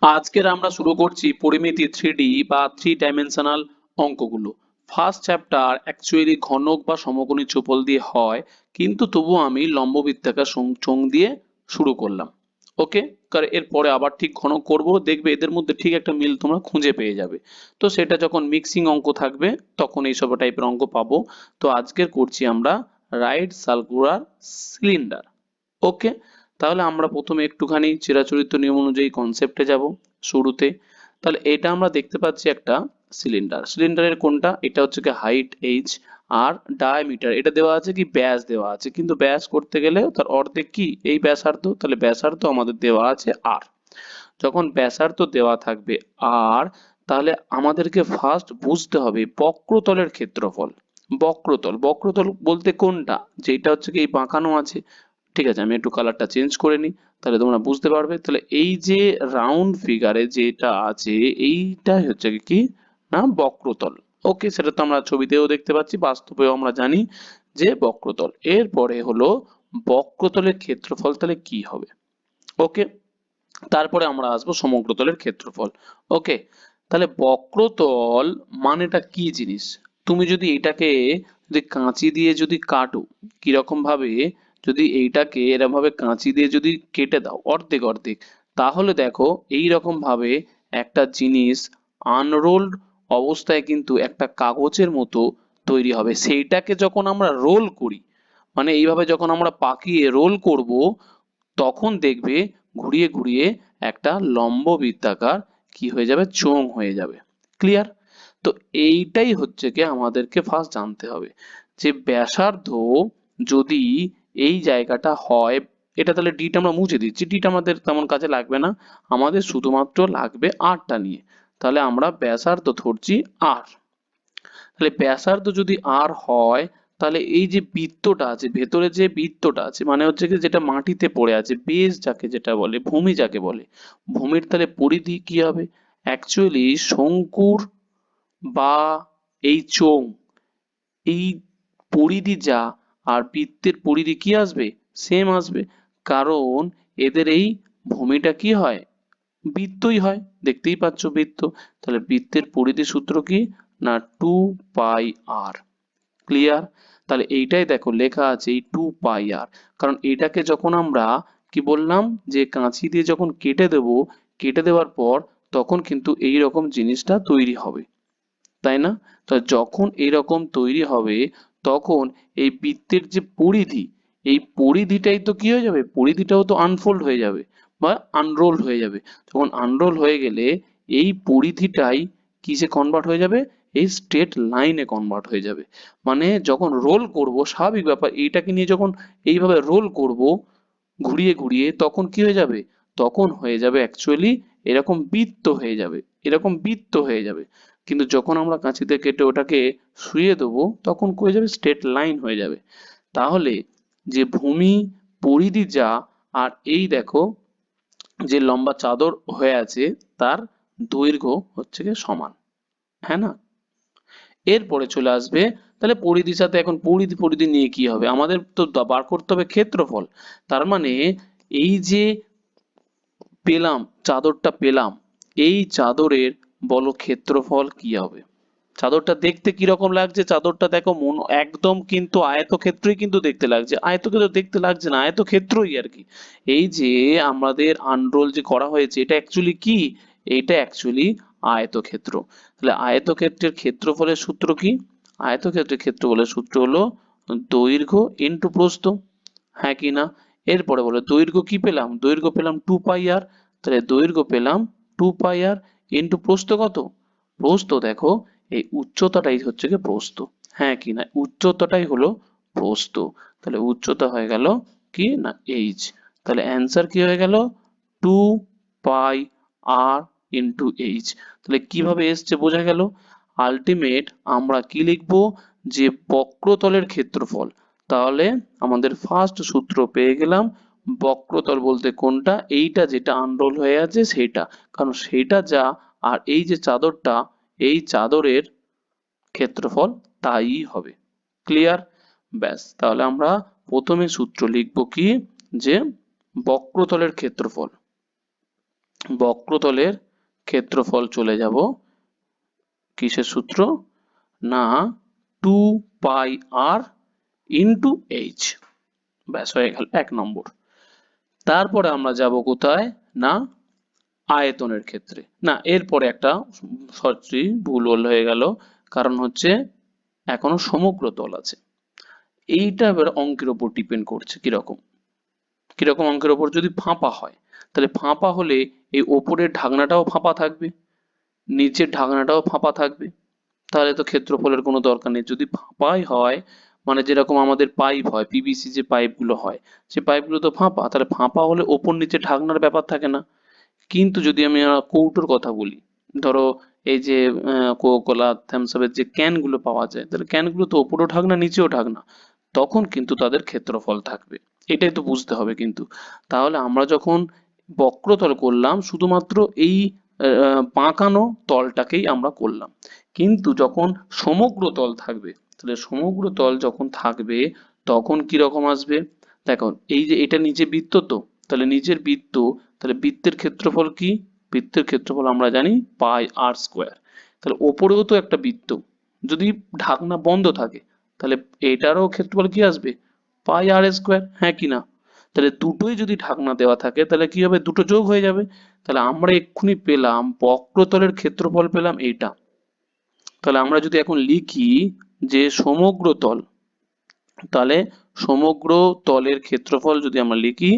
আজকের আমরা শুরু করছি পরিমিতি 3D বা 3 ডাইমেনশনাল অঙ্কগুলো। ফার্স্ট চ্যাপ্টার অ্যাকচুয়ালি ঘনক বা সমকোণী ত্রিপল দিয়ে হয়, কিন্তু তবুও আমি লম্ববৃত্তাকার চোঙ দিয়ে শুরু করলাম। ওকে, কারণ এরপরে আবার ঠিক ঘনক করব, দেখবে এদের মধ্যে ঠিক একটা মিল তোমরা খুঁজে পেয়ে যাবে। তো সেটা যখন মিক্সিং অঙ্ক থাকবে তখন এইসব টাইপের অঙ্ক পাবো। তো আজকের করছি আমরা রাইট সার্কুলার সিলিন্ডার। ওকে, তাহলে আমরা প্রথমে একটুখানি চিরাচরিত নিয়ম অনুযায়ী কনসেপ্টে যাব শুরুতে। তাহলে এটা আমরা দেখতে পাচ্ছি একটা সিলিন্ডার। সিলিন্ডারের কোনটা? এটা হচ্ছে কি হাইট এইচ, আর ডায়ামিটার এটা দেওয়া আছে কি ব্যাস দেওয়া আছে, কিন্তু ব্যাস করতে গেলে তার অর্ধেক কি এই ব্যাসার্ধ, তাহলে ব্যাসার্ধ আমাদের দেওয়া আছে আর। যখন ব্যাসার্ধ দেওয়া থাকবে আর, তাহলে আমাদেরকে ফার্স্ট বুঝতে হবে বক্রতলের ক্ষেত্রফল। বক্রতল, বক্রতল বলতে কোনটা? যেটা হচ্ছে কি এই বাঁকানো আছে। ঠিক আছে, আমি একটু কালারটা চেঞ্জ করে নিই, তাহলে তোমরা বুঝতে পারবে। তাহলে এই যে রাউন্ড ফিগারে যেটা আছে এইটাই হচ্ছে কি না বক্রতল। ওকে, সেটা তো আমরা ছবিতেও দেখতে পাচ্ছি, বাস্তবেও আমরা জানি যে বক্রতল। এরপরে হলো বক্রতলের ক্ষেত্রফল তাহলে কি হবে। ওকে, তারপরে আমরা আসবো সমগ্রতলের ক্ষেত্রফল। ওকে, তাহলে বক্রতল মানেটা কি জিনিস? তুমি যদি এটাকে যদি কাঁচি দিয়ে যদি কাটো, কিরকম ভাবে, যদি এইটাকে এরকম ভাবে কাঁচি দিয়ে যদি কেটে দাও অর্ধেক অর্ধেক, তাহলে দেখো এই রকম ভাবে একটা জিনিস আনরোলড অবস্থায় কিন্তু একটা কাগজের মতো তৈরি হবে। সেইটাকে যখন আমরা রোল করি, মানে এইভাবে যখন আমরা পাকিয়ে রোল করব, তখন দেখবে ঘুরিয়ে ঘুরিয়ে একটা লম্ব বৃত্তাকার কি হয়ে যাবে, চোঙ হয়ে যাবে। ক্লিয়ার? তো এইটাই হচ্ছে কি আমাদেরকে ফার্স্ট জানতে হবে যে ব্যাসার্ধ যদি এই জায়গাটা হয়, এটা তাহলে ডিটা আমরা মুছে দিচ্ছি, ডিটা আমাদের তেমন কাজে লাগবে না, আমাদের শুধুমাত্র লাগবে আরটা নিয়ে। তাহলে আমরা ব্যাসার্ধ ধরছি আর। তাহলে ব্যাসার্ধ যদি আর হয়, তাহলে এই যে বৃত্তটা আছে, ভেতরে যে বৃত্তটা আছে মানে হচ্ছে কি যেটা মাটিতে পড়ে আছে, বেস যাকে যেটা বলে, ভূমি যাকে বলে, ভূমির তাহলে পরিধি কি হবে? অ্যাকচুয়ালি শঙ্কুর বা এই চোঙ, এই পরিধি যা আর বৃত্তের পরিধি কি আসবে? সেম আসবে। কারণ এদের এই ভূমিটা কি হয়? বৃত্তই হয়, দেখতেই পাচ্ছ বৃত্ত। তাহলে বৃত্তের পরিধি সূত্র কি না 2 পাই আর। ক্লিয়ার? তাহলে এইটাই দেখো লেখা আছে এই 2 পাই আর। কারণ এটাকে যখন আমরা কি বললাম যে কাঁচি দিয়ে যখন কেটে দেব, কেটে দেওয়ার পর তখন কিন্তু এই রকম জিনিসটা তৈরি হবে, তাই না? তো যখন এরকম তৈরি হবে তখন এই বৃত্তের যে পরিধি, এই পরিধিটাই তো কি হয়ে যাবে, পরিধিটাও তো আনফোল্ড হয়ে যাবে বা আনরোল হয়ে যাবে। যখন আনরোল হয়ে গেলে এই পরিধিটাই কিসে কনভার্ট হয়ে যাবে? এই স্ট্রেট লাইনে কনভার্ট হয়ে যাবে। মানে যখন রোল করব, স্বাভাবিক ব্যাপার, এইটাকে নিয়ে যখন এইভাবে রোল করব ঘুরিয়ে ঘুরিয়ে, তখন কি হয়ে যাবে? তখন হয়ে যাবে অ্যাকচুয়ালি এরকম বৃত্ত হয়ে যাবে, এরকম বৃত্ত হয়ে যাবে। কিন্তু যখন আমরা কাঁচিতে কেটে ওটাকে শুইয়ে দেবো তখন কি হয়ে যাবে? স্ট্রেট লাইন হয়ে যাবে। তাহলে যে ভূমি পরিধি যা, আর এই দেখো যে লম্বা চাদর হয়ে আছে তার দৈর্ঘ্য হচ্ছে গিয়ে সমান। হ্যাঁ না? এরপরে চলে আসবে তাহলে পরিধির সাথে, এখন পরিধি পরিধি নিয়ে কি হবে, আমাদের তো বার করতে হবে ক্ষেত্রফল। তার মানে এই যে পেলাম, চাদরটা পেলাম, এই চাদরের বলো ক্ষেত্রফল কি হবে? চাদরটা দেখতে কিরকম লাগছে? চাদরটা দেখো একদম কিন্তু আয়তক্ষেত্রই কিন্তু দেখতে লাগছে, আয়তক্ষেত্র দেখতে লাগছে না, আয়তক্ষেত্রই আর কি। এই যে আমাদের আনরোল যে করা হয়েছে এটা অ্যাকচুয়ালি কি? এইটা অ্যাকচুয়ালি আয়তক্ষেত্র। তাহলে আয়তক্ষেত্রের ক্ষেত্রফলের সূত্র কি? আয়তক্ষেত্রের ক্ষেত্রফলের সূত্র হলো দৈর্ঘ্য ইন্টু প্রস্থ। হ্যাঁ কি না? এরপরে বলো দৈর্ঘ্য কি পেলাম? দৈর্ঘ্য পেলাম 2 পাই আর। তাহলে দৈর্ঘ্য পেলাম 2 পাই আর ইন্টু প্রস্থ কত? প্রস্থ দেখো এই উচ্চতাটাই হচ্ছে গিয়ে প্রস্থ। হ্যাঁ কি না? উচ্চতাটাই হলো প্রস্থ। তাহলে উচ্চতা হয়ে গেল কি না এইচ। তাহলে অ্যান্সার কি হয়ে গেল? 2 পাই আর ইন্টু এইচ। তাহলে কিভাবে এসছে বোঝা গেল? আলটিমেট আমরা কি লিখবো? যে বক্রতলের ক্ষেত্রফল। তাহলে আমাদের ফার্স্ট সূত্র পেয়ে গেলাম। বক্রতল বলতে কোনটা? এইটা যেটা আনরোল হয়ে আছে সেইটা। কারণ সেইটা যা আর এই যে চাদরটা, এই চাদরের ক্ষেত্রফল তাই হবে। ক্লিয়ার? ব্যাস, তাহলে আমরা প্রথমে সূত্র লিখব কি? যে বক্রতলের ক্ষেত্রফল। বক্রতলের ক্ষেত্রফল চলে যাব কিসের সূত্র, না 2πr ইন্টু এইচ। ব্যাস হয়ে গেল 1 নম্বর। তারপরে আমরা যাব কোথায়, না আয়তনের ক্ষেত্রে। না এরপরে একটা সরি ভুল হয়ে গেল, কারণ হচ্ছে এখনো সমগ্র তল আছে। এইটা এবার অঙ্কের উপর ডিপেন্ড করছে কিরকম কিরকম অঙ্কের উপর। যদি ফাঁপা হয় তাহলে ফাঁপা হলে এই ওপরের ঢাকনাটাও ফাঁপা থাকবে, নিচের ঢাকনাটাও ফাঁপা থাকবে, তাহলে তো ক্ষেত্রফলের কোনো দরকার নেই। যদি ফাঁপাই হয়, মানে যেরকম আমাদের পাইপ হয়, পিভিসি যে পাইপগুলো হয়, সে পাইপগুলো তো ফাঁপা, তাহলে ফাঁপা হলে ওপর নিচে ঢাকনার ব্যাপার থাকে না। কিন্তু যদি আমি কৌটোর কথা বলি, ধরো এই যে কোকা-কোলা থামস-আপের যে ক্যান গুলো পাওয়া যায়, তাহলে ক্যান গুলো তো ওপরেও ঢাকনা নিচেও ঢাকনা, তখন কিন্তু তাদের ক্ষেত্রফল থাকবে। এটাই তো বুঝতে হবে কিন্তু। তাহলে আমরা যখন বক্রতল করলাম শুধুমাত্র এই বাঁকানো তলটাকেই আমরা করলাম, কিন্তু যখন সমগ্র তল থাকবে, তাহলে সমগ্র তল যখন থাকবে তখন কি রকম আসবে। দেখো এই যে এটা নিচে বৃত্ত, তো তাহলে নিচের বৃত্ত, তাহলে বৃত্তের ক্ষেত্রফল কি, বৃত্তের ক্ষেত্রফল আমরা জানি পাই আর স্কোয়ার। তাহলে ওপরেও তো একটা বৃত্ত, যদি ঢাকনা বন্ধ থাকে তাহলে এটারও ক্ষেত্রফল কি আসবে, পাই আর স্কোয়ার, হ্যাঁ কি না। তাহলে দুটোই যদি ঢাকনা দেওয়া থাকে তাহলে কি হবে, দুটো যোগ হয়ে যাবে। তাহলে আমরা এক্ষুনি পেলাম বক্রতলের ক্ষেত্রফল পেলাম এইটা। তাহলে আমরা যদি এখন লিখি যে সমগ্র তল, তাহলে সমগ্র তলের ক্ষেত্রফল যদি আমরা লিখি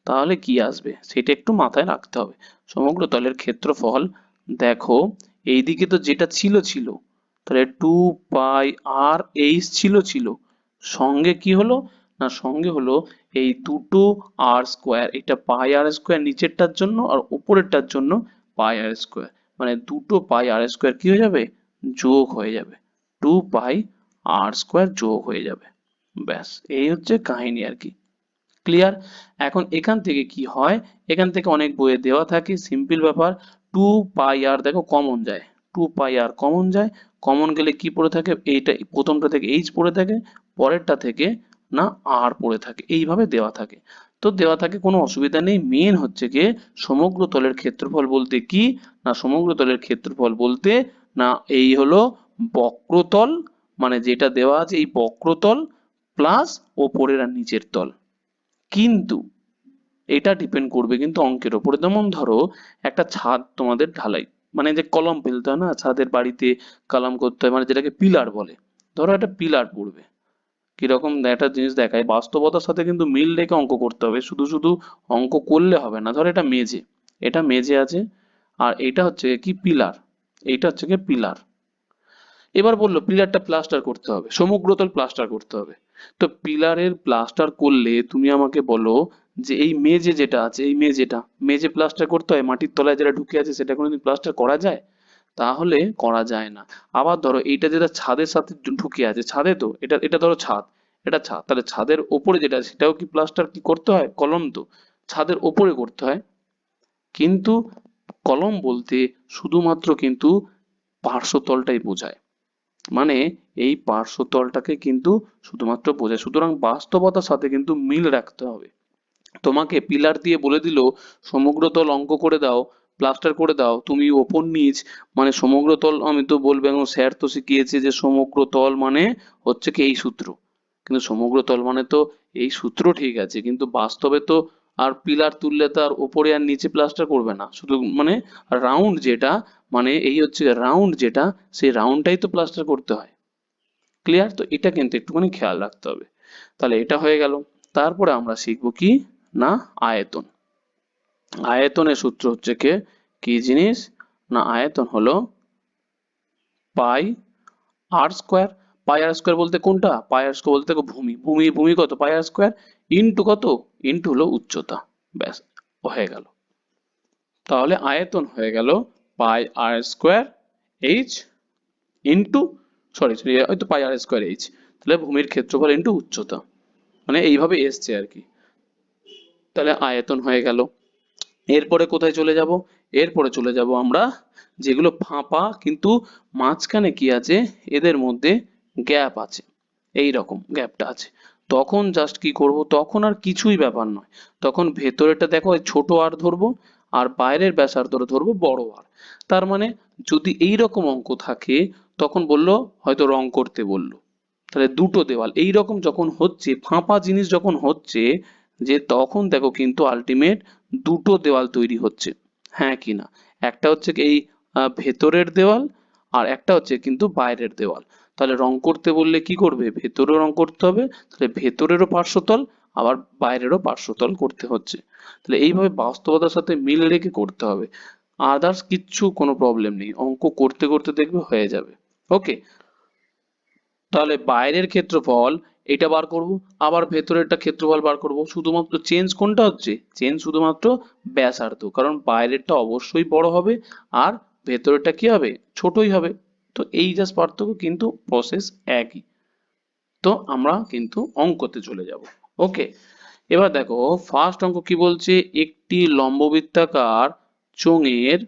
তাহলে কি আসবে সেটা একটু মাথায় রাখতে হবে। সমগ্র তলের ক্ষেত্রফল, দেখো এইদিকে তো যেটা ছিল ছিল, তাহলে 2πr/h ছিল, সঙ্গে কি হলো, না সঙ্গে হলো এই দুটো আর স্কোয়ার, এটা পাই আর স্কোয়ার নিচেরটার জন্য আর উপরেরটার জন্য পাই আর স্কোয়ার, মানে দুটো পাই আর স্কোয়ার কি হয়ে যাবে, যোগ হয়ে যাবে, 2πr² যোগ হয়ে যাবে। ব্যাস এই হচ্ছে কাহিনী আর কি। ক্লিয়ার। এখন এখান থেকে কি হয়, এখান থেকে অনেক বইয়ে দেওয়া থাকে সিম্পল ব্যাপার, 2πr দেখো কমন যায়, 2πr কমন যায়, কমন গেলে কি পড়ে থাকে, এইটা প্রথমটা থেকে এইচ পড়ে থাকে, পরেরটা থেকে না আর পড়ে থাকে, এইভাবে দেওয়া থাকে। তো দেওয়া থাকে কোনো অসুবিধা নেই, মেন হচ্ছে গিয়ে সমগ্র তলের ক্ষেত্রফল বলতে কি, না সমগ্র তলের ক্ষেত্রফল বলতে না এই হলো বক্রতল, মানে যেটা দেওয়া আছে এই বক্রতল প্লাস ওপরের আর নিচের তল। কিন্তু এটা ডিপেন্ড করবে কিন্তু অঙ্কের ওপরে। যেমন ধরো একটা ছাদ তোমাদের ঢালাই, মানে যে কলম ফেলতে হয় না ছাদের বাড়িতে, কলাম করতে হয়, মানে যেটাকে পিলার বলে। ধরো একটা পিলার পড়বে, কিরকম একটা জিনিস দেখায়, বাস্তবতার সাথে কিন্তু মিল রেখে অঙ্ক করতে হবে, শুধু শুধু অঙ্ক করলে হবে না। ধরো এটা মেঝে, এটা মেঝে আছে, আর এটা হচ্ছে কি পিলার, এইটা হচ্ছে কি পিলার। এবার বললো পিলারটা প্লাস্টার করতে হবে, সমগ্রতল প্লাস্টার করতে হবে। তো পিলারের প্লাস্টার করলে তুমি আমাকে বলো যে এই মেঝে যেটা আছে, এই মেঝেটা, মেঝে প্লাস্টার করতে হয়, মাটির তলায় যেটা ঢুকে আছে সেটা কোনোদিন প্লাস্টার করা যায়, তাহলে করা যায় না। আবার ধরো এইটা যেটা ছাদের সাথে ঢুকে আছে, ছাদে তো এটা এটা ধরো ছাদ, এটা ছাদ, তাহলে ছাদের ওপরে যেটা আছে, সেটাও কি প্লাস্টার কি করতে হয়, কলম তো ছাদের ওপরে করতে হয়। কিন্তু কলম বলতে শুধুমাত্র কিন্তু পার্শ্বতলটাই বোঝায়, মানে এই পার্শ্বতলটাকে কিন্তু শুধুমাত্র বোঝায়। সুতরাং বাস্তবতার সাথে কিন্তু মিল রাখতে হবে। তোমাকে পিলার দিয়ে বলে দিল সমগ্র তল অঙ্ক করে দাও, প্লাস্টার করে দাও, তুমি ওপর নিচ মানে সমগ্র তল, আমি তো বলবো এবং স্যার তো শিখিয়েছে যে সমগ্র তল মানে হচ্ছে কি এই সূত্র, কিন্তু সমগ্র তল মানে তো এই সূত্র ঠিক আছে, কিন্তু বাস্তবে তো আর পিলার তুললে তো আর ওপরে আর নিচে প্লাস্টার করবে না, শুধু মানে রাউন্ড যেটা, মানে এই হচ্ছে রাউন্ড যেটা, সেই রাউন্ডটাই তো প্লাস্টার করতে হয়। ক্লিয়ার, তো এটা কিন্তু একটুখানি খেয়াল রাখতে হবে। তাহলে এটা হয়ে গেল। তারপরে আমরা শিখবো কি, না আয়তন। আয়তনের সূত্র হচ্ছে কি জিনিস, না আয়তন হলো পাই আর স্কোয়ার। পাই আর স্কোয়ার বলতে কোনটা, পাই আর স্কোয়ার বলতে দেখো ভূমি, ভূমি কত পাই আর স্কোয়ার, ইন্টু কত, ইন্টু হলো উচ্চতা। ব্যাস হয়ে গেল। তাহলে আয়তন হয়ে গেল পাই R square H into, sorry হয়তো পাই আর স্কোয়ার এইচ, তাহলে ভূমির ক্ষেত্রফল ইন্টু উচ্চতা, মানে এইভাবে এসছে আর কি। তাহলে আয়তন হয়ে গেল। এরপরে কোথায় চলে যাব, এরপরে চলে যাব আমরা যেগুলো ফাঁপা কিন্তু মাঝখানে কি আছে, এদের মধ্যে গ্যাপ আছে, এই রকম গ্যাপটা আছে, তখন জাস্ট কি করব, তখন আর কিছুই ব্যাপার নয়, তখন ভেতরেটা দেখো ছোট আর ধরবো, আর বাইরের ব্যাসার্ধটা ধরবো বড় আর। তার মানে যদি এই রকম অঙ্ক থাকে তখন বললো হয়তো রং করতে বললো, তাহলে দুটো দেওয়াল এই রকম যখন হচ্ছে, ফাঁপা জিনিস যখন হচ্ছে, যে তখন দেখো কিন্তু আলটিমেট দুটো দেওয়াল তৈরি হচ্ছে, হ্যাঁ কি না? একটা হচ্ছে কি এই ভেতরের দেওয়াল, আর একটা হচ্ছে কিন্তু বাইরের দেওয়াল। তাহলে রং করতে বললে কি করবে? ভেতরেও রং করতে হবে, তাহলে ভেতরেরও পার্শ্বতল আবার বাইরেরও পার্শ্বতল করতে হচ্ছে। তাহলে এইভাবে বাস্তবতার সাথে মিল রেখে করতে হবে, আদার্স কিচ্ছু কোনো প্রবলেম নেই, অঙ্ক করতে করতে দেখবে হয়ে যাবে। ওকে, তাহলে বাইরের ক্ষেত্রফল এটা বার করব, আবার ভেতরেরটা ক্ষেত্রফল বার করব। শুধুমাত্র চেঞ্জ কোনটা হচ্ছে? চেঞ্জ শুধুমাত্র ব্যাসার্ধ, কারণ বাইরেরটা অবশ্যই বড় হবে আর ভেতরেরটা কি হবে? ছোটই হবে। তো এই জাস্ট পার্থক্য, কিন্তু প্রসেস একই। তো আমরা কিন্তু অঙ্কতে চলে যাব। ওকে, এবার দেখো ফার্স্ট অঙ্ক কি বলছে, একটি লম্ববৃত্তাকার চোঙের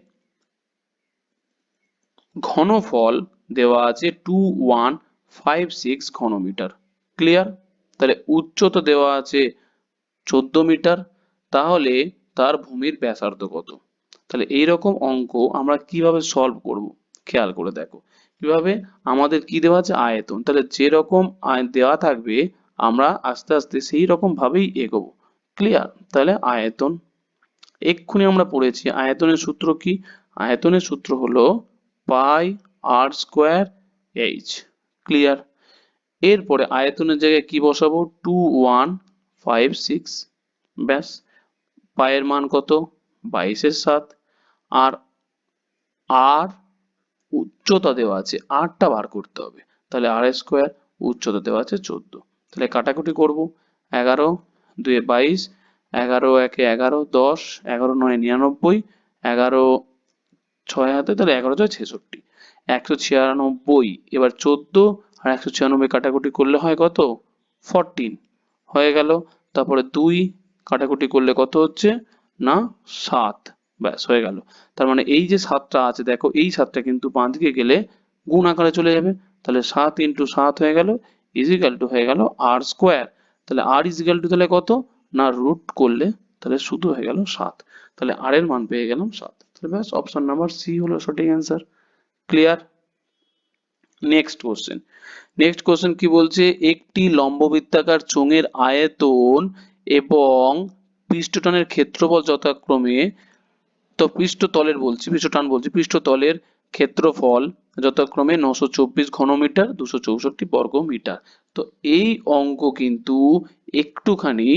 ঘনফল দেওয়া আছে 2156 ঘনমিটার। ক্লিয়ার? তাহলে উচ্চতা দেওয়া আছে 14 মিটার, তাহলে তার ভূমির ব্যাসার্ধ কত? তাহলে এইরকম অঙ্ক আমরা কিভাবে সলভ করব? খেয়াল করে দেখো কিভাবে। আমাদের কি দেওয়া আছে? আয়তন। তাহলে যেরকম দেওয়া থাকবে আমরা আস্তে আস্তে সেই রকম ভাবেই এগোবো। ক্লিয়ার? তাহলে আয়তন, এক্ষুনি আমরা পড়েছি আয়তনের সূত্র কি? আয়তনের সূত্র হলো পাই আর স্কোয়ার এইচ। ক্লিয়ার? এরপরে আয়তনের জায়গায় কি বসাবো? 2156। ব্যাস, পায়ের মান কত? 22-এর 7। আর আর উচ্চতা দেওয়া আছে, আরটা বার করতে হবে, তাহলে আর স্কোয়ার, উচ্চতা দেওয়া আছে 14। তাহলে কাটাকুটি করব, 11 2 22, 11 1 11, 10, 11 9 99, 11 6 হাতে, তাহলে 11 6 66, 196। এবার 14 আর 196 কাটাকুটি করলে হয় কত? 14 হয়ে গেল। তারপরে 2 কাটাকুটি করলে কত হচ্ছে? না 7। ব্যাস হয়ে গেল। তার মানে এই যে 7টা আছে দেখো, এই 7টা কিন্তু বাঁ দিকে গেলে গুণ আকারে চলে যাবে, তাহলে 7 ইন্টু 7 হয়ে গেল, ইজিক্যাল টু হয়ে গেল আর স্কোয়ার। তাহলে আর ইজিক্যাল টু তাহলে কত? না রুট করলে তাহলে শুধু হয়ে গেল 7। তাহলে আর এর মান পেয়ে গেলাম 7। তাহলে ব্যাস অপশন নাম্বার সি হলো সঠিক answer. Clear? Next question. Next question কি বলছে, একটি লম্ববৃত্তাকার চোঙের আয়তন এবং পৃষ্ঠটানের ক্ষেত্রফল যথাক্রমে, তো পৃষ্ঠতলের বলছি, পৃষ্ঠটান বলছি, পৃষ্ঠতলের ক্ষেত্রফল যথাক্রমে 924 ঘনমিটার, 264 বর্গ মিটার। তো এই অঙ্ক কিন্তু একটুখানি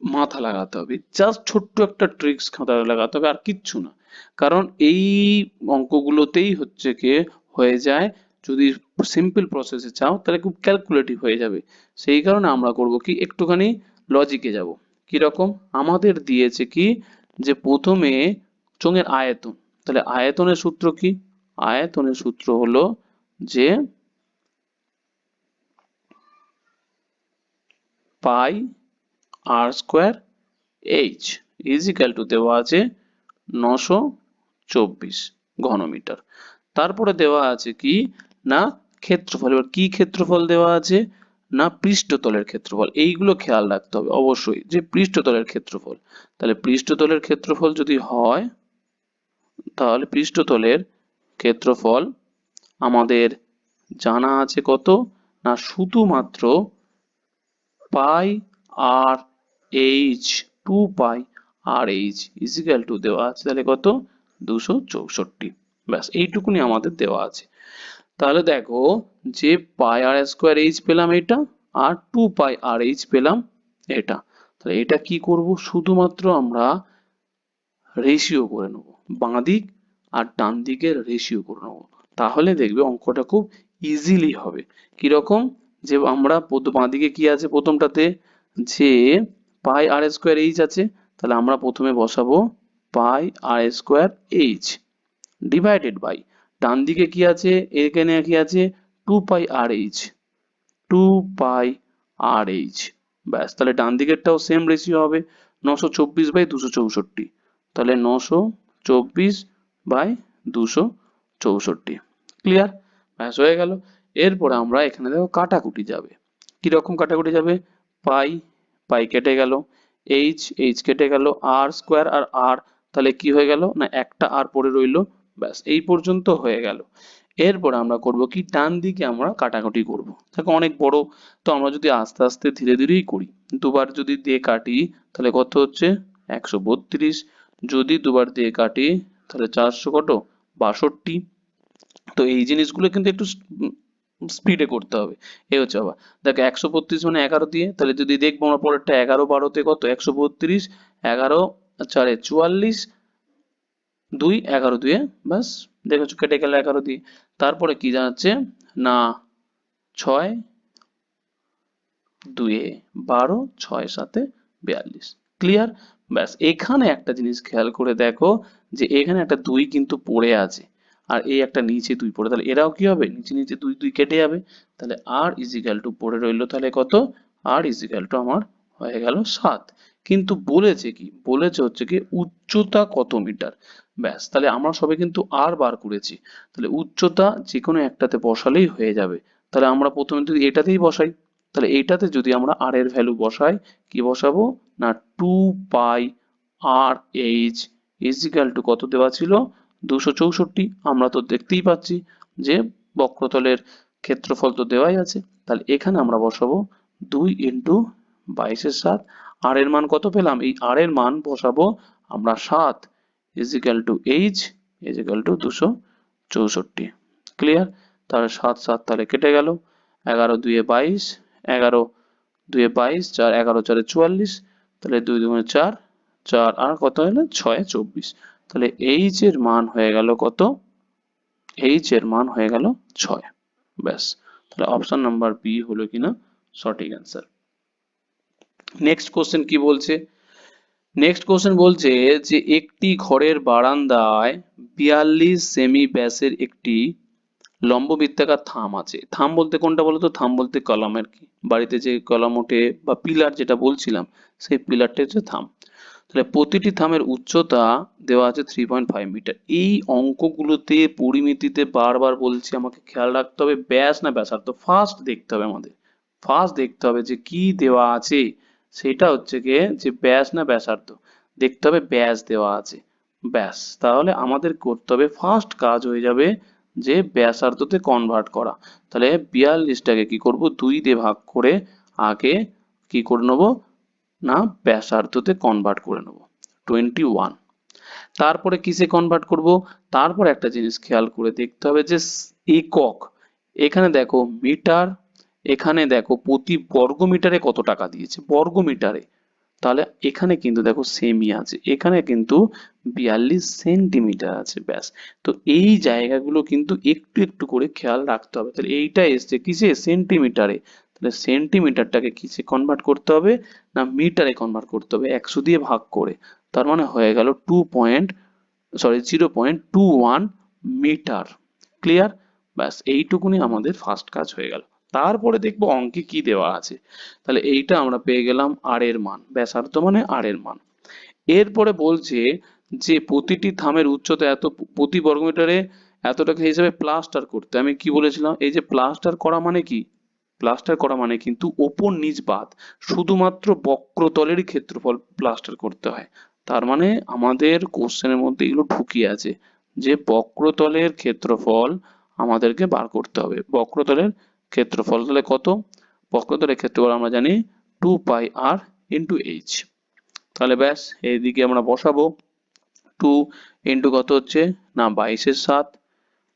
মাথা লাগাতে হবে, জাস্ট ছোট্ট একটা ট্রিক্স মাথায় লাগাতে হবে, আর কিচ্ছু না। কারণ এই অঙ্কগুলোতেই হচ্ছে কি হয়ে যায়, যদি সিম্পল প্রসেসে চাও তাহলে খুব ক্যালকুলেটিভ হয়ে যাবে। সেই কারণে আমরা করব কি, একটুখানি লজিকে যাব। কিরকম? আমাদের দিয়েছে কি, যে প্রথমে চোঙের আয়তন, তাহলে আয়তনের সূত্র কি? আয়তনের সূত্র হলো যে pi R square H is equal two দেওয়া আছে 924 ঘনমিটার। তারপরে দেওয়া আছে কি, না ক্ষেত্রফল। এবার কি ক্ষেত্রফল দেওয়া আছে? না পৃষ্ঠতলের ক্ষেত্রফল। এইগুলো খেয়াল রাখতে হবে অবশ্যই, যে পৃষ্ঠতলের ক্ষেত্রফল। তাহলে পৃষ্ঠতলের ক্ষেত্রফল যদি হয়, তাহলে পৃষ্ঠতলের ক্ষেত্রফল আমাদের জানা আছে কত? না শুধুমাত্র পাই আর এইচ, 2 পাই আর এইচ ইজিক্যাল টু দেওয়া আছে তাহলে কত? 264। ব্যাস এইটুকুনি আমাদের দেওয়া আছে। তাহলে দেখো, যে পাই আর স্কোয়ার এইচ পেলাম এটা, আর 2 পাই আর এইচ পেলাম এটা। তাহলে এটা কি করব? শুধুমাত্র আমরা রেশিও করে নেব, বাঁ দিক আর ডান দিকের রেশিও করে নেব, তাহলে দেখবে অঙ্কটা খুব ইজিলি হবে। কিরকম? যে আমরা বাঁ দিকে কি আছে প্রথমটাতে, যে পাই আর স্কোয়ার এইচ আছে, তাহলে আমরা প্রথমে বসাবো পাই R square H divided by, ডান দিকে কি আছে, এখানে কি আছে, 2 পাই আর এইচ, 2 পাই আর এইচ। ব্যাস, তাহলে ডান দিকেরটাও সেম রেশিও হবে, 924/264, তাহলে 924/264। ক্লিয়ার? ব্যাস হয়ে গেল। এরপরে আমরা এখানে দেখো কাটাকুটি যাবে। কিরকম কাটাকুটি যাবে? পাই পাই কেটে গেল, এইচ এইচ কেটে গেল, আর স্কোয়ার আর আর তাহলে কি হয়ে গেল না একটা আর পড়ে রইলো, ব্যাস এই পর্যন্ত হয়ে গেল। এরপর আমরা করব কি ডান দিকে আমরা কাটাকুটি করব, দেখো অনেক বড়, তো আমরা যদি আস্তে আস্তে ধীরে ধীরেই করি, দুবার যদি দিয়ে কাটি তাহলে কত হচ্ছে 132, যদি দুবার দিয়ে কাটি তাহলে 400 কত 62। তো এই জিনিসগুলো কিন্তু একটু স্পিডে করতে হবে। এই হচ্ছে বাবা, দেখো 132 মানে 11 দিয়ে, তাহলে যদি দেখবো আমরা পরেরটা 11 12 কত 132, 11 4 44, 2 11 2 ব্যাস, দেখো কেটে গেল 11 দিয়ে। তারপরে কি জানাচ্ছে না 6 2 12, 6 7 42, ক্লিয়ার। ব্যাস এখানে একটা জিনিস খেয়াল করে দেখো যে এখানে একটা 2 কিন্তু পড়ে আছে, আর এই একটা নিচে 2 পড়ে, তাহলে এরাও কি হবে নিচে নিচে 2 2 কেটে যাবে, তাহলে আর ইজিক্যাল টু পড়ে রইলো তাহলে কত, আর ইজিক্যাল টু আমার হয়ে গেল 7। কিন্তু বলেছে কি, বলেছে হচ্ছে কি উচ্চতা কত মিটার, ব্যাস তাহলে আমরা সবে কিন্তু আর বার করেছি, তাহলে উচ্চতা যে কোনো একটাতে বসালেই হয়ে যাবে। তাহলে আমরা প্রথমে যদি এটাতেই বসাই, তাহলে এইটাতে যদি আমরা আর এর ভ্যালু বসাই, কি বসাবো না 2 পাই আর এইচ ইজিক্যাল টু কত দেওয়া ছিল 264। আমরা তো দেখতেই পাচ্ছি যে বক্রতলের ক্ষেত্রফল তো দেওয়াই আছে, তাহলে এখানে আমরা বসাবো 2 ইন্টু 22/7। আর এর মান কত পেলাম, এই আর এর মান বসাবো আমরা 7 is equal to H is equal to 264, clear. তাহলে 7 7 তাহলে কেটে গেল, 11 2 22, 11 2 22, 4 11 4 44, তাহলে 2 2 4, 4 আর কত হলো 6 24, তাহলে এইচ এর মান হয়ে গেল কত, এইচ এর মান হয়ে গেল 6, ব্যাস। তাহলে অপশন নাম্বার বি হলো কিনা সঠিক অ্যান্সার। নেক্সট কোশ্চেন কি বলছে, নেক্সট কোশ্চেন বলছে যে একটি ঘরের বারান্দায় 42 সেমি ব্যাসের একটি লম্ববৃত্তাকার থাম আছে। থাম বলতে কোনটা বলতো, থাম বলতে কলাম আর কি, বাড়িতে যে কলাম ওঠে বা পিলার যেটা বলছিলাম সেই পিলারটা হচ্ছে থাম। তাহলে প্রতিটি থামের উচ্চতা দেওয়া আছে 3.5 মিটার। এই অঙ্কগুলোতে পরিমিতিতে বারবার বলছি আমাকে খেয়াল রাখতে হবে ব্যাস না ব্যাসার্ধ, ফার্স্ট দেখতে হবে আমাদের, ফার্স্ট দেখতে হবে যে কি দেওয়া আছে, সেটা হচ্ছে গিয়ে যে ব্যাস না ব্যাসার্ধ, দেখতে হবে ব্যাস দেওয়া আছে, ব্যাস তাহলে আমাদের করতে হবে ফার্স্ট কাজ হয়ে যাবে যে ব্যাসার্ধতে কনভার্ট করা। তাহলে 42টাকে কি করব 2 দিয়ে ভাগ করে আগে কি করে নেবো না ব্যাসার্ধতে কনভার্ট করে নেব 21। তারপরে কিসে কনভার্ট করব, তারপর একটা জিনিস খেয়াল করে দেখতে হবে যে একক, এখানে দেখো মিটার, এখানে দেখো প্রতি বর্গ মিটারে কত টাকা দিয়েছে বর্গ মিটারে, তাহলে এখানে কিন্তু দেখো সেমই আছে, এখানে কিন্তু 42 সেন্টিমিটার আছে, ব্যাস। তো এই জায়গাগুলো কিন্তু একটু একটু করে খেয়াল রাখতে হবে। তাহলে এইটা এসছে কিসে সেন্টিমিটারে, তাহলে সেন্টিমিটারটাকে কিসে কনভার্ট করতে হবে না মিটারে কনভার্ট করতে হবে 100 দিয়ে ভাগ করে, তার মানে হয়ে গেল 0.21 মিটার, ক্লিয়ার। ব্যাস এইটুকুনি আমাদের ফার্স্ট কাজ হয়ে গেল। তারপরে দেখবো অঙ্কে কি দেওয়া আছে, তাহলে এইটা আমরা পেয়ে গেলাম আর এর মান, ব্যাসার্ধ মানে আর এর মান। এরপরে বলছে যে প্রতিটি থামের উচ্চতা এত, প্রতি বর্গমিটারে এত টাকা হিসেবে প্লাস্টার করতে, আমি কি বলেছিলাম এই যে প্লাস্টার করা মানে কি, প্লাস্টার করা মানে কিন্তু ওপর নিচ বাদ শুধুমাত্র বক্রতলেরই ক্ষেত্রফল প্লাস্টার করতে হয়। তার মানে আমাদের কোশ্চেনের মধ্যে এগুলো ঢুকিয়ে আছে যে বক্রতলের ক্ষেত্রফল আমাদেরকে বার করতে হবে। বক্রতলের ক্ষেত্রফল তাহলে কত, বক্রতলের ক্ষেত্রফল আমরা জানি 2 পাই আর ইন্টু এইচ। তাহলে ব্যাস এইদিকে আমরা বসাবো 2 ইন্টু কত হচ্ছে না 22/7,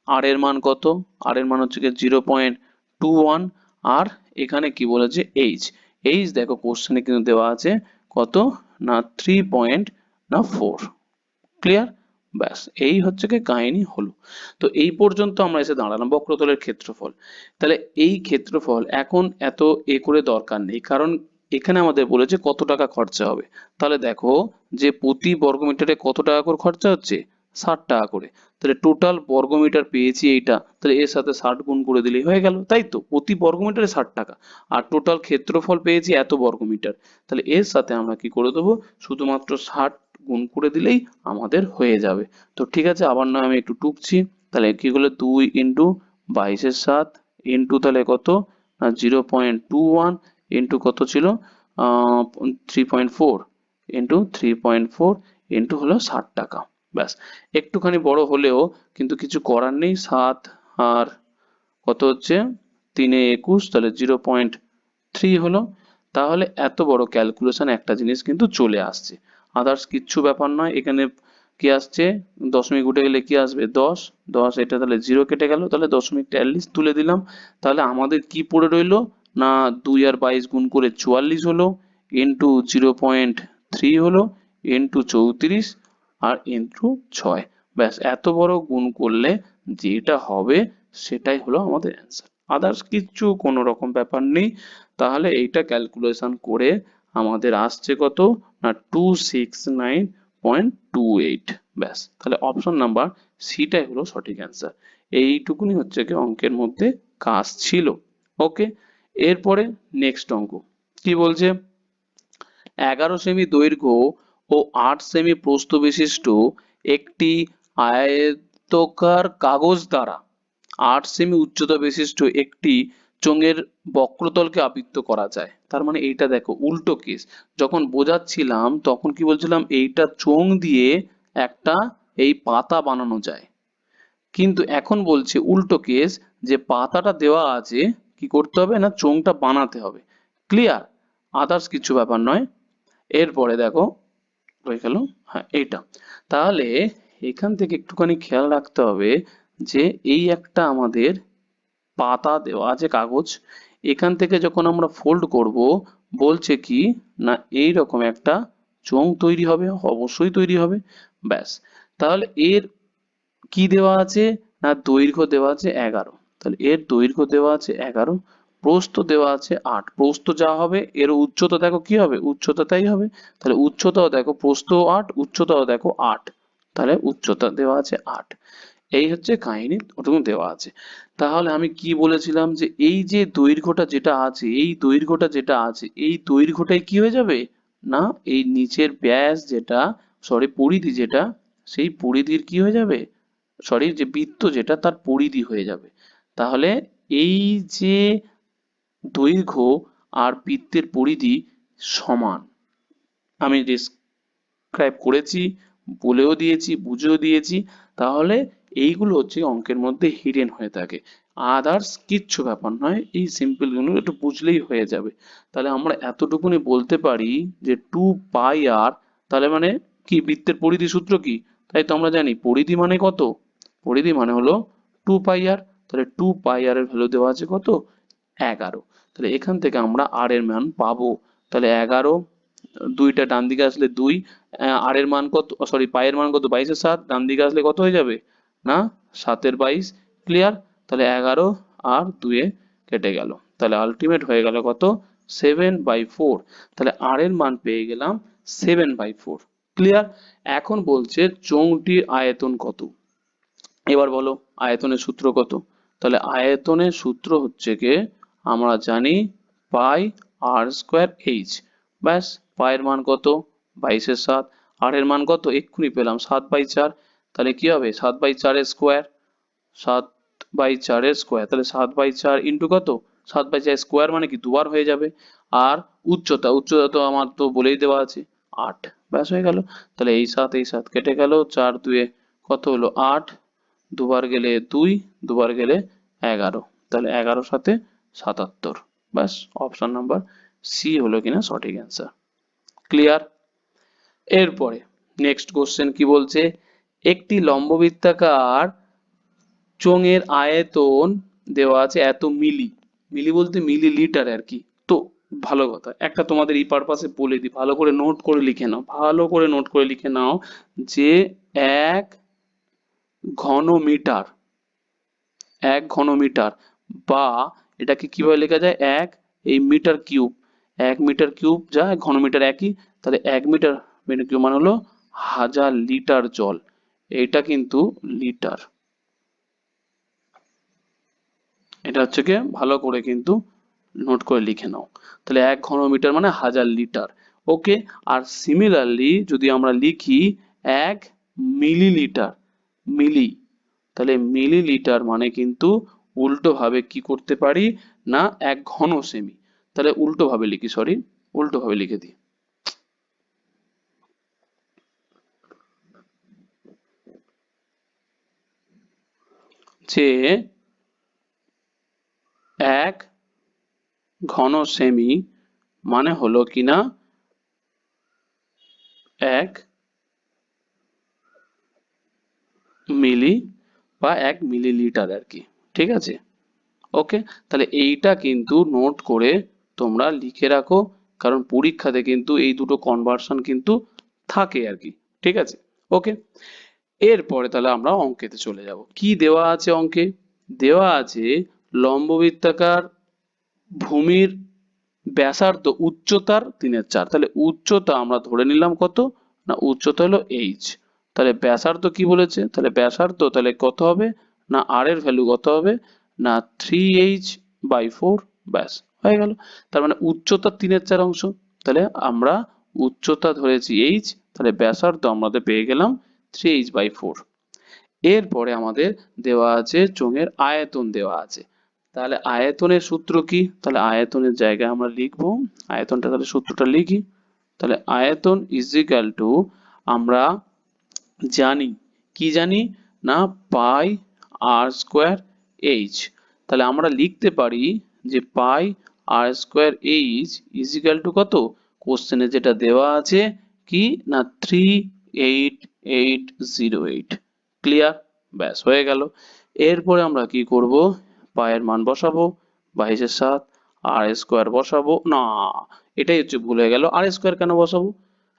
আর এর মান কত, আর এর মান হচ্ছে 0.21, আর এখানে কি বলেছে এইচ, এইচ দেখো কোশ্চেনে কিন্তু দেওয়া আছে কত না 3.4, ক্লিয়ার। ব্যাস এই হচ্ছে কি কাহিনী হলো। তো এই পর্যন্ত আমরা এসে দাঁড়ালাম বক্রতলের ক্ষেত্রফল। তাহলে এই ক্ষেত্রফল এখন এত এ করে দরকার নেই, কারণ এখানে আমাদের বলেছে কত টাকা খরচা হবে। তাহলে দেখো যে প্রতি বর্গমিটারে কত টাকা করে খরচা হচ্ছে 60 টাকা করে, তাহলে টোটাল বর্গমিটার পেয়েছি এইটা, তাহলে এর সাথে 60 গুণ করে দিলেই হয়ে গেল, তাই তো প্রতি বর্গমিটারে 60 টাকা, আর টোটাল ক্ষেত্রফল পেয়েছি এত বর্গমিটার, তাহলে এর সাথে আমরা কি করে দেবো শুধুমাত্র 60 গুণ করে দিলেই আমাদের হয়ে যাবে। তো ঠিক আছে আবার না আমি একটু টুকছি, তাহলে কি হলো 2 ইন্টু 22/7 ইন্টু তাহলে কত না 0.21 ইন্টু কত ছিল 3.4 ইন্টু 3.4 ইন্টু হলো 60 টাকা। ব্যাস, একটুখানি বড় হলেও কিন্তু কিছু করার নেই। 7 আর কত হচ্ছে, 3 এ 21, তাহলে 0.3 হলো। তাহলে এত বড় ক্যালকুলেশন একটা জিনিস কিন্তু চলে আসছে, আদার্স কিচ্ছু ব্যাপার নয়। এখানে কি আসছে, দশমিক উঠে গেলে কি আসবে, 10, 10 এটা তাহলে 0 কেটে গেল, তাহলে দশমিকটা অ্যাটলিস্ট তুলে দিলাম। তাহলে আমাদের কি পড়ে রইলো না, 2 আর 22 গুণ করে 44 হলো, ইন্টু 0.3 হলো, ইন্টু 34, আর ইন্টু 6। ব্যাস, এত বড় গুণ করলে যেটা হবে সেটাই হলো আমাদের অ্যান্সার, আদার্স কিচ্ছু কোনো রকম ব্যাপার নেই। তাহলে এইটা ক্যালকুলেশন করে আমাদের আসছে কত না, 269.28। ব্যাস, তাহলে অপশন নাম্বার সিটাই হলো সঠিক অ্যান্সার। এইটুকুনি হচ্ছে কি অঙ্কের মধ্যে কাজ ছিল। ওকে, এরপরে নেক্সট অঙ্ক কি বলছে, 11 সেমি দৈর্ঘ্য ও 8 সেমি প্রস্থ বিশিষ্ট একটি আয়তাকার কাগজ দ্বারা 8 সেমি উচ্চতা বিশিষ্ট একটি চোঙের বক্রতলকে আবৃত করা যায়। তার মানে এইটা দেখো উল্টো কেস, যখন বোঝাচ্ছিলাম তখন কি বলছিলাম, এইটা চোঙ দিয়ে একটা এই পাতা বানানো যায়, কিন্তু এখন বলছে উল্টো কেস, যে পাতাটা দেওয়া আছে, কি করতে হবে না, চোঙটা বানাতে হবে। ক্লিয়ার, আদার্স কিছু ব্যাপার নয়। এরপরে দেখো হয়ে গেল, হ্যাঁ এইটা। তাহলে এখান থেকে একটুখানি খেয়াল রাখতে হবে যে এই একটা আমাদের পাতা দেওয়া আছে কাগজ, এখান থেকে যখন আমরা ফোল্ড করব, বলছে কি না এইরকম একটা চোঙ তৈরি হবে, অবশ্যই তৈরি হবে। ব্যাস, তাহলে এর কি দেওয়া আছে না, দৈর্ঘ্য দেওয়া আছে 11, তাহলে এর দৈর্ঘ্য দেওয়া আছে 11, প্রস্থ দেওয়া আছে 8, প্রস্থ যা হবে এর উচ্চতা দেখো কি হবে, উচ্চতা তাই হবে। তাহলে উচ্চতাও দেখো, প্রস্থ 8, উচ্চতাও দেখো 8, তাহলে উচ্চতা দেওয়া আছে 8। এই হচ্ছে কাহিনী, ওটুকু দেওয়া আছে। তাহলে আমি কি বলেছিলাম, যে এই যে দৈর্ঘ্যটা যেটা আছে, এই দৈর্ঘ্যটা যেটা আছে, এই দৈর্ঘ্যটাই কি হয়ে যাবে না, এই নিচের ব্যাস যেটা, সরি পরিধি যেটা, সেই পরিধির কি হয়ে যাবে, সরি যে বৃত্ত যেটা তার পরিধি হয়ে যাবে। তাহলে এই যে দৈর্ঘ্য আর বৃত্তের পরিধি সমান, আমি ডেসক্রাইব করেছি, বলেও দিয়েছি, বুঝেও দিয়েছি। তাহলে এইগুলো হচ্ছে অঙ্কের মধ্যে হিডেন হয়ে থাকে, আদার্স কিচ্ছু ব্যাপার নয়, এই সিম্পল গুলো একটু বুঝলেই হয়ে যাবে। তাহলে আমরা এতটুকুনি বলতে পারি যে 2 পাই আর, তাহলে মানে কি, বৃত্তের পরিধি সূত্র কি, তাই তো আমরা জানি পরিধি মানে কত, পরিধি মানে হলো 2 পাই আর। তাহলে 2 পাই আর এর ভ্যালু দেওয়া আছে কত, 11। তাহলে এখান থেকে আমরা আর এর মান পাবো, তাহলে 11, দুইটা ডান দিকে আসলে 2, আর এর মান কত, সরি পাই এর মান কত, 22-এর 7, ডান দিকে আসলে কত হয়ে যাবে না, 7-এর 22। ক্লিয়ার, তাহলে 11 আর 2 কেটে গেল, তাহলে আলটিমেট হয়ে গেল কত, 7/4। তাহলে আর এর মান পেয়ে গেলাম 7/4। ক্লিয়ার, এখন বলছে চোঙটির আয়তন কত। এবার বলো আয়তনের সূত্র কত, তাহলে আয়তনের সূত্র হচ্ছে কে, আমরা জানি পাই আর স্কোয়ার এইচ। ব্যাস, পায়ের মান কত, 22-এর 7, আর এর মান কত, এক্ষুনি পেলাম 7/4। তাহলে কি হবে, 7/4 স্কোয়ার, 7/4 তাহলে 7/4 ইন্টু কত, 7/4 স্কোয়ার মানে কি দুবার হয়ে যাবে। আর উচ্চতা, উচ্চতা তো আমার তো বলেই দেওয়া আছে 8। ব্যাস হয়ে গেল, তাহলে এই 7 কেটে গেল, 4-2 কত হলো 8, দুবার গেলে 2, দুবার গেলে 11, তাহলে 11-7 77। ব্যাস, অপশন নাম্বার সি হলো কিনা সঠিক অ্যান্সার। ক্লিয়ার, এরপরে নেক্সট কোশ্চেন কি বলছে, একটি লম্ববৃত্তাকার চোঙের আয়তন দেওয়া আছে এত মিলি, মিলি বলতে মিলি লিটার আর কি। তো ভালো কথা, একটা তোমাদের এই পারপাসে বলে দিই, ভালো করে নোট করে লিখে নাও, ভালো করে নোট করে লিখে নাও, যে 1 ঘনমিটার, 1 ঘনমিটার, বা এটাকে কিভাবে লেখা যায়, এই মিটার কিউব, 1 মিটার কিউব যা 1 ঘনমিটার একই, তাহলে 1 মিটার কিউব মানে হলো 1000 লিটার জল, এইটা কিন্তু লিটার, এটা হচ্ছে গিয়ে ভালো করে কিন্তু নোট করে লিখে নাও। তাহলে 1 ঘনমিটার মানে 1000 লিটার। ওকে, আর সিমিলারলি যদি আমরা লিখি 1 মিলিলিটার, মিলি, তাহলে মিলিলিটার মানে কিন্তু উল্টো ভাবে কি করতে পারি না, 1 ঘন সেমি, তাহলে উল্টো ভাবে লিখি, সরি উল্টো ভাবে লিখে দিই, যে এক ঘন সেমি মানে হলো কিনা 1 মিলি বা 1 মিলিলিটার আর কি। ঠিক আছে, ওকে। তাহলে এইটা কিন্তু নোট করে তোমরা লিখে রাখো, কারণ পরীক্ষাতে কিন্তু এই দুটো কনভার্সন কিন্তু থাকে আর কি। ঠিক আছে, ওকে। এরপরে তাহলে আমরা অঙ্কেতে চলে যাব। কি দেওয়া আছে অঙ্কে? দেওয়া আছে লম্ববৃত্তাকার ভূমির ব্যাসার্ধ উচ্চতার 3/4। তাহলে উচ্চতা আমরা ধরে নিলাম কত? না উচ্চতা হলো h। তাহলে ব্যাসার্ধ কি বলেছে? তাহলে ব্যাসার্ধ তাহলে কত হবে? না r এর ভ্যালু কত হবে? না 3h/4। ব্যাস হয়ে গেল। তার মানে উচ্চতার 3/4 অংশ। তাহলে আমরা উচ্চতা ধরেছি h, তাহলে ব্যাসার্ধ আমাদের পেয়ে গেলাম 3h/4। এরপরে আমাদের দেওয়া আছে চোঙের আয়তন দেওয়া আছে। তাহলে আয়তনের সূত্র কি? তাহলে আয়তনের জায়গায় আমরা লিখবো, আয়তনটা তাহলে সূত্রটা লিখি। তাহলে আয়তন ইজ ইকুয়াল টু, আমরা জানি, কি জানি? না পাই আর স্কোয়ার এইচ। তাহলে আমরা লিখতে পারি যে pi R square H is equal to কত? কোশ্চেনে যেটা দেওয়া আছে কি না 38808। ক্লিয়ার? ব্যাস হয়ে গেল। এরপরে আমরা কি করব? পায়ের মান বসাবো 22/7, আর স্কোয়ার বসাবো না, এটাই হচ্ছে ভুল হয়ে গেল। আর স্কোয়ার কেন বসাবো?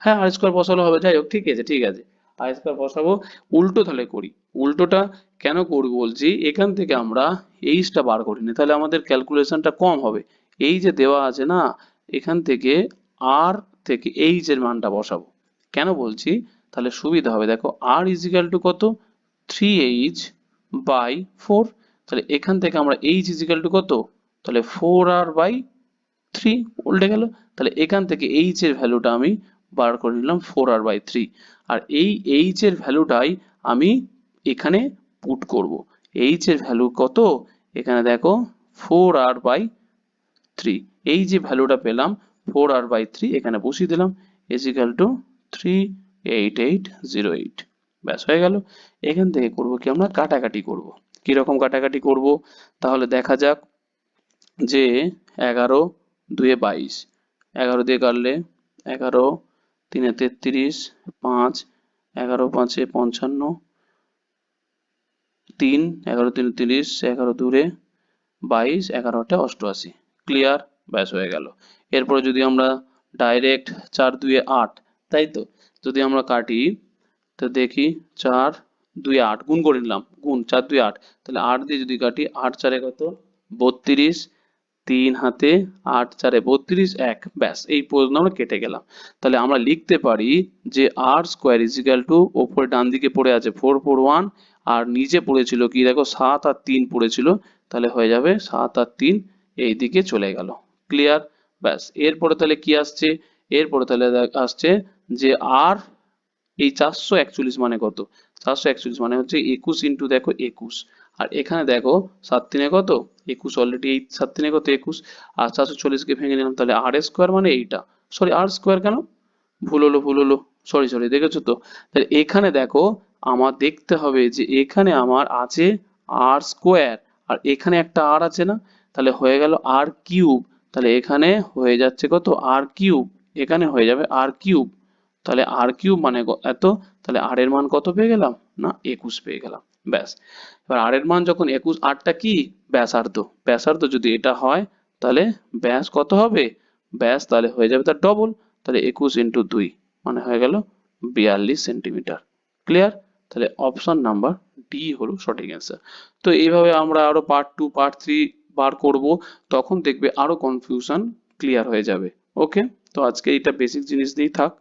হ্যাঁ আর স্কোয়ার বসালে হবে, যাই হোক ঠিক আছে ঠিক আছে। আর স্কোয়ার বসাবো। উল্টো তাহলে করি। উল্টোটা কেন করব বলছি, এখান থেকে আমরা এইচটা বার করি নি, তাহলে আমাদের ক্যালকুলেশনটা কম হবে। এই যে দেওয়া আছে না, এখান থেকে আর থেকে এইচ এর মানটা বসাবো। কেন বলছি? তাহলে সুবিধা হবে। দেখো আর ইজ ইকুয়াল টু কত? 3h/4। তাহলে এখান থেকে আমরা h ইজ ইকুয়াল টু কত? তাহলে 4r/3 উল্টে গেল। তাহলে এখান থেকে h এর ভ্যালুটা আমি বার করে নিলাম 4r/3। আর এই h এর ভ্যালুটাই আমি এখানে পুট করব। h এর ভ্যালু কত? এখানে দেখো 4r/3। এই যে ভ্যালুটা পেলাম 4r/3 এখানে বসিয়ে দিলাম, ইজ ইকুয়াল টু 38808। ব্যাস হয়ে গেল। এখান থেকে করব কি, আমরা কাটাকাটি করব। কিরকম কাটাকাটি করব? তাহলে দেখা যাক যে 11 2 22, 11 দিয়ে কাটলে 11, 3 33, 5, 11 5 55, 3, 11 3 30, 11 2 22, 11 88। ক্লিয়ার? ব্যাস হয়ে গেল। এরপরে যদি আমরা ডাইরেক্ট 4 2 8, তাই তো, যদি আমরা কাটি তো দেখি 4 2 8 গুণ করে নিলাম, গুণ 4 2 8। তাহলে 8 দিয়ে যদি কাটি 8 4 কত? 32, 3 হাতে 8 4 32, 1। ব্যাস এই পর্যন্ত আমরা কেটে গেলাম। তাহলে আমরা লিখতে পারি যে আর স্কোয়ার ইজ ইকুয়াল টু, ওপরে ডান দিকে পড়ে আছে 441, আর নিচে পড়েছিল কি দেখো 7 আর 3 পড়েছিল, তাহলে হয়ে যাবে 7 আর 3 এই দিকে চলে গেল। ক্লিয়ার? ব্যাস এরপরে তাহলে কি আসছে? এরপরে তাহলে আসছে যে আর এই 441 মানে কত? 441 মানে হচ্ছে 21 ইন্টু দেখো 21, আর এখানে দেখো 7 3 কত? 21 অলরেডি, এই 7 3 কত? 21। আর 440 কে ভেঙে নিলাম, তাহলে আর স্কোয়ার মানে এইটা, সরি আর স্কোয়ার কেন, ভুল হলো, সরি সরি, দেখেছো তো? তাহলে এখানে দেখো আমার দেখতে হবে যে এখানে আমার আছে আর স্কোয়ার, আর এখানে একটা আর আছে না, তাহলে হয়ে গেল আর কিউব। তাহলে এখানে হয়ে যাচ্ছে কত? আর কিউব। এখানে হয়ে যাবে আর কিউব। তাহলে আর কিউব মানে এত। তাহলে আর এর মান কত পেয়ে গেলাম? না 21 পেয়ে গেলাম। ব্যাস। এবার আর এর মান যখন 21, আরটা কি? ব্যাসার্ধ। ব্যাসার্ধ যদি এটা হয় তাহলে ব্যাস কত হবে? ব্যাস তাহলে হয়ে যাবে তার ডবল। তাহলে 21 ইন্টু 2 মানে হয়ে গেল 42 সেন্টিমিটার। ক্লিয়ার? তাহলে অপশন নাম্বার ডি হলো সঠিক অ্যান্সার। তো এইভাবে আমরা আরো পার্ট 2 পার্ট 3 বার করব, তখন দেখবে আরো কনফিউশন ক্লিয়ার হয়ে যাবে। ওকে, তো আজকে এটা বেসিক জিনিস দিয়েই থাক।